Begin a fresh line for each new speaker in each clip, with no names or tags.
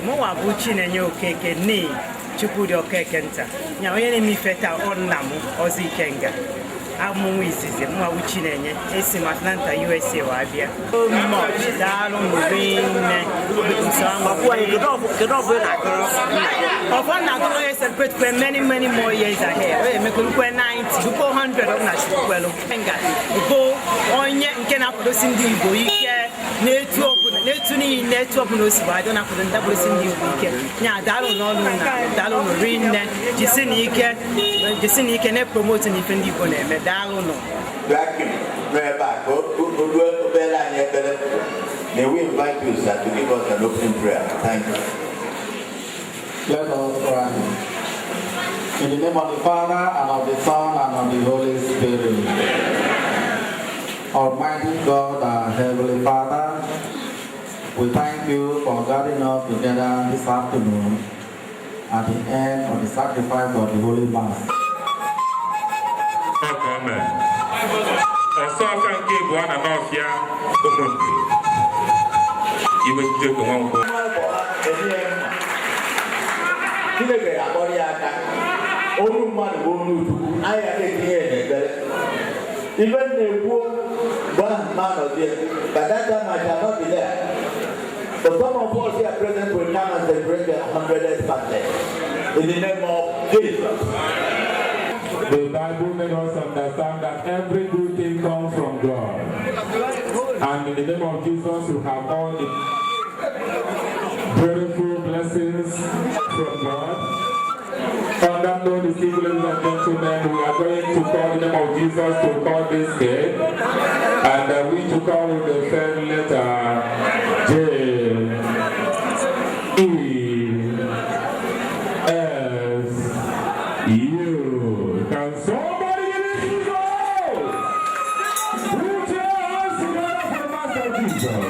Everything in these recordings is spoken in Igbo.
Mowa buchi na nyo keke ni chukudi Okekenta. Nya onye mi feta onnamu ozi kenga. Amu izizi mowa buchi na nye esi Atlanta USA wa bia. So much dalo moving celebrate for many more years ahead. We could go 90, go 100 of national well. Go onye nke na produce ndi Igbo ike network no si ba don na produce ndi Igbo ike. Nya dalo no na dalo no rinne jisini ike ne promote ni fendi Igbo na eme dalo no.
May we invite you, sir, to give us an opening prayer. Thank you.
Let us pray. In the name of the Father, and of the Son, and of the Holy Spirit. Almighty God, our Heavenly Father, we thank you for gathering us together this afternoon at the end of the sacrifice of the Holy Mass.
Amen.
Even the one man of this, but that time I shall not be there. But some of us here present will come and celebrate the 100th birthday. In the name of Jesus.
The Bible made us understand that every good thing comes from God. And in the name of Jesus, you have all the beautiful blessings from God. On that note, ladies and gentlemen, we are going to call the name of Jesus to call this day. And we to call with the third letter J, E, S, U. Can somebody give me Jesus? Put your hands together for Master Jesus.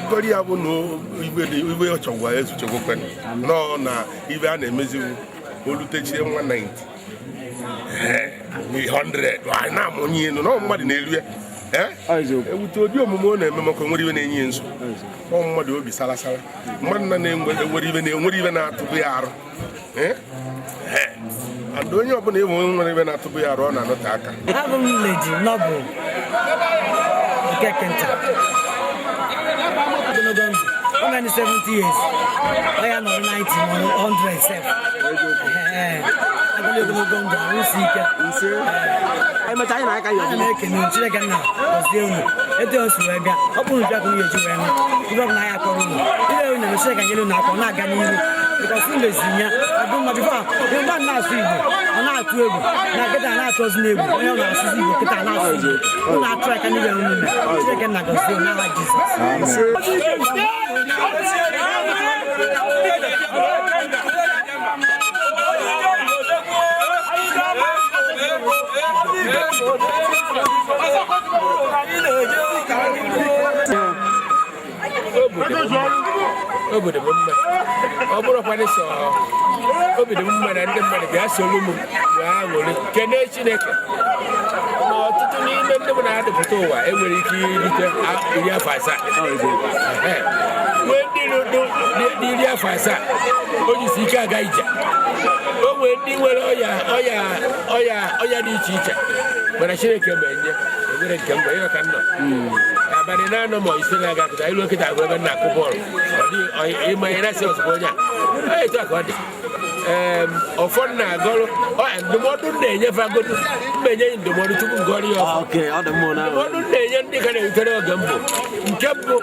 Gori abu no iwe ochogwa esu chogokwen no na ibe a na-emezi olutechi 190 100 wa na amonye no mmadụ na-elu ya ewute obi omume ọ na-eme maka nwere iwe na-enye nso ọ mmadụ obi salasala mmadụ na-enwere iwe na-atụbụ ya arụ and onye ọbụla ịbụ nwere iwe na-atụbụ ya arụ ọ na-anọte aka
abụ m Lady Noble Okekenta how many 70 years I am on 90 or 100 self I believe go down we see I ma chai na aka yo na ke no chire kan na o se unu e de osu we bia o bu nja ko ye ju we no na ya ko ru ile o na chire kan ye na ko na ga ni ru because in the zinya adu ma before you man na su ibu na atu egwu na geta na atu ozu na egwu onye na asisi ibu geta na asu ibu na try kan ye unu chire kan na go se na ha Jesus
obodo m mma ọ bụrụkwana sọ obodo m mma na ndị mmadụ bịa soro m wee aṅụrị kene Chineke na ọtụtụ n'ime ndị m na-adịpụta ụwa enwere ike irite 17 nwee ndị dị 17 o jisi ike aga ije o nwee ndị nwere ọya dị iche iche mana Chineke menye enwere nke mgbe ịghọ ka nnọ abalị na-anọ ma ise na-aga pụta ilu okịta agụ ebe na-akụ bọọlụ ịma ihe na-asị ozugbo onye a etu a ka ọ dị ụfọdụ na-agọrụ ndụmọdụ na-enyefe agodu mmenye ndụmọdụ tupu ngọrọ ya ndụmọdụ na-enye ndị ka na-erutere oge mbụ nke mbụ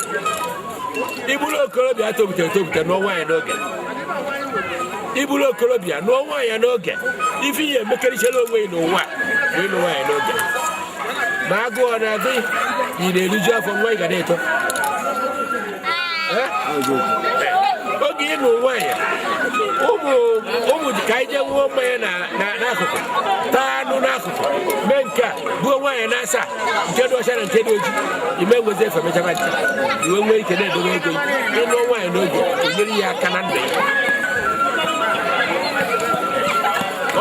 iburu okorobịa topụta nụọ nwaanyị n'oge iburu okorobịa nụọ nwaanyị n'oge ife ihe emekarịchara onwe ya n'ụwa bụ ịlụ nwaanyị n'oge ma agụọ na-agụ ị na-eriju afọ nwa ị ga na-eto oge ịnụ nwaanyị ụmụ dị ka anyị jee nwụọ mmanya n'akụkụ taa anụ n'akụkụ mee nke a buo nwaanyị na-asa nke dị ọcha na nke dị oji ime nwezi efe mechaba ncha iwe nwee ike na-edobe ego ịnụ nwaanyị n'oge enyere ya aka na ndụ ya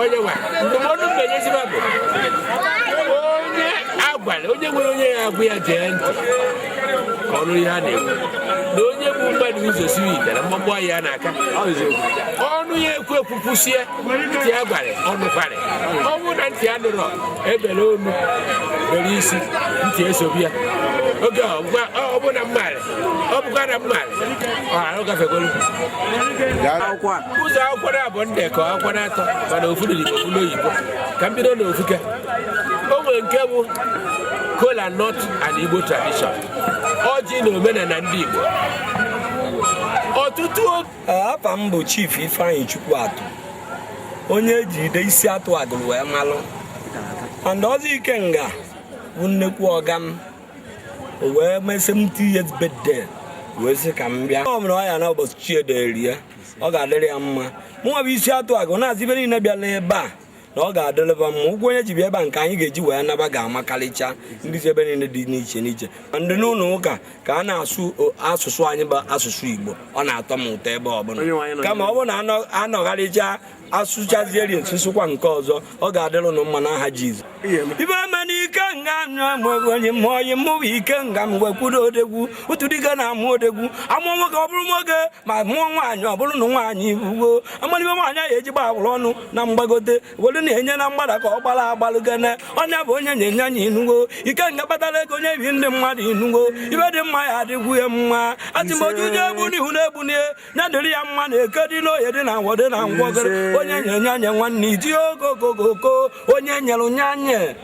onye nwa ndụmọdụ mmenyezima bụ onye nwere onye ya agwụ ya gee ntị ka ọnụ ihe a na-ekwu na onye bụ mmadụ ụzọ siri ite na mgbagbo ya n'aka ọnụ ya ekwukwusie ntị ya gwara ọnụ kwarị ọ bụrụ na ntị ya nụrụ ebere onu bere isi ntị esobi ya oge ọ bụ na mmadụ ọ bụkwa na mmadụ ọ gafegolu ụzọ akwụkwọ na-abụ ndekọ akwụkwọ na-atọ mana ofu n'Igbo ofu n'oyibo ka m bido na ofuke o nwere nke bụ kola nut and Igbo tradition ọjị na omenala ndị Igbo ọtụtụ
afa m bụ Chief Ifeanyi Chukwuatụ onye ejide isi atụ agụrụ wee malụ and ọzọ Ikenga bụ nnekwu ọga m wee mee 70 years birthday wee sị ka m bịa ọ mere ọ ya na ụbọchị chiederi ya ọ ga-adịrị ya mma mụnwa bụ isi atụ agụ na-azị ibe niile bịala ebe a na ọ ga-adịlịba mma ụgwọ onye ji bịa ebe a nke anyị ga-eji wee naba ga-amakarịcha ndị si ebe niile dị n'iche n'iche ndị n'ụlọ ụka ka a na-asụ asụsụ anyị bụ asụsụ Igbo ọ na-atọ m ụtọ ebe ọbụla kama ọ bụrụ na anọgharịcha asụchazieri nsụsụkwa nke ọzọ ọ ga-adịrụnụ mma n'aha Jizọs ibe mana Ikenga onye mmụọ mụbụ Ikenga m wekwuru odegwu ụtụdịga na-amụ odegwu amụọ nwoke ọ bụrụ nwoke ma mụọ nwaanyị ọ bụrụ na nwaanyị bugbo amalibe nwaanyị ahụ eji gbawụrụ ọnụ na mgbagote were na-enye na mgbada ka ọ gbara agbalụgene onye bụ onye nye anya inugo Ikenga kpatara ego onye bi ndị mmadụ inugo ibe dị mma ya adịgwu ya mma atịmojuju egbu n'ihu na egbunye ya dịrị ya mma na eke dị n'oye dị na nwọdị na ngwọgịrị onye nye anya nwanne iji ogogogoko onye nyere nyanye